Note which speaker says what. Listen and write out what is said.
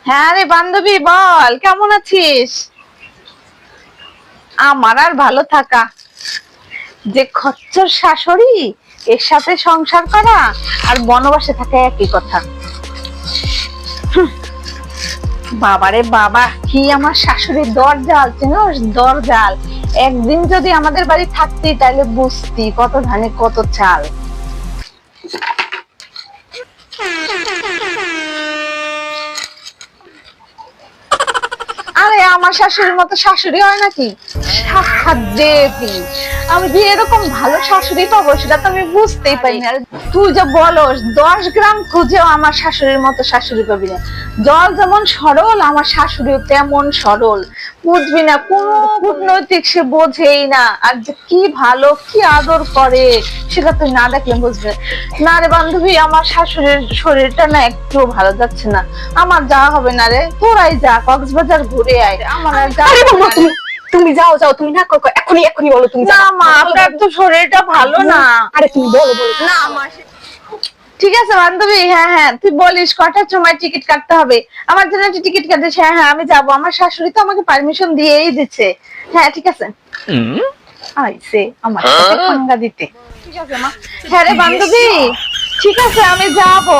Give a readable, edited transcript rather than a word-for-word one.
Speaker 1: হ্যাঁ রে বান্ধবী, বল কেমন আছিস? আমার আর ভালো থাকা, যে খচ্চর শাশুড়ি, এর সাথে সংসার করা আর বনবাসে থাকা একই কথা। বাবারে বাবা, কি আমার শাশুড়ির দরজাল, চিনোস? দরজাল। একদিন যদি আমাদের বাড়ি থাকতি তাহলে বুঝতি কত ধানে কত চাল। আরে আমার শাশুড়ির মতো শাশুড়ি হয় নাকি? সাক্ষাৎ দেবী। আমি যে এরকম ভালো শাশুড়ি পাবো সেটা তো আমি বুঝতেই পারি না। তুই যে বলস 10 গ্রাম খুঁজেও আমার শাশুড়ির মতো শাশুড়ি পাবি না। জল যেমন সরল, আমার শাশুড়িও তেমন সরল। বুঝবি না, কোন কূটনৈতিক সে বোঝেই না। আর যে কি ভালো, কি আদর করে সেটা তুই না দেখলে বুঝবে না রে বান্ধবী। আমার শাশুড়ির শরীরটা না একটু ভালো যাচ্ছে না। আমার যাওয়া হবে না রে, তোরাই যা, কক্সবাজার ঘুরে আয়। আমার আর যাওয়া
Speaker 2: আরে
Speaker 1: হবে
Speaker 2: বাবা,
Speaker 1: না রে।
Speaker 2: তুমি যাও যাও, তুমি না করো, এখনই এখনই বলো তুমি
Speaker 1: না
Speaker 2: যাও।
Speaker 1: মা, আপনার তো শরীরটা ভালো না।
Speaker 2: আরে তুমি বলো বলো।
Speaker 1: না মা, ঠিক আছে বান্ধবী, হ্যাঁ হ্যাঁ তুই বলিস কটার সময় টিকিট কাটতে হবে। আমার জন্য একটা টিকিট কাটিস। হ্যাঁ হ্যাঁ আমি যাবো, আমার শাশুড়ি তো আমাকে পারমিশন দিয়েই দিচ্ছে। হ্যাঁ ঠিক আছে, আইছে আমার সাথে পাঙ্গা দিতে। ঠিক আছে মা। হ্যাঁ রে বান্ধবী, ঠিক আছে আমি যাবো।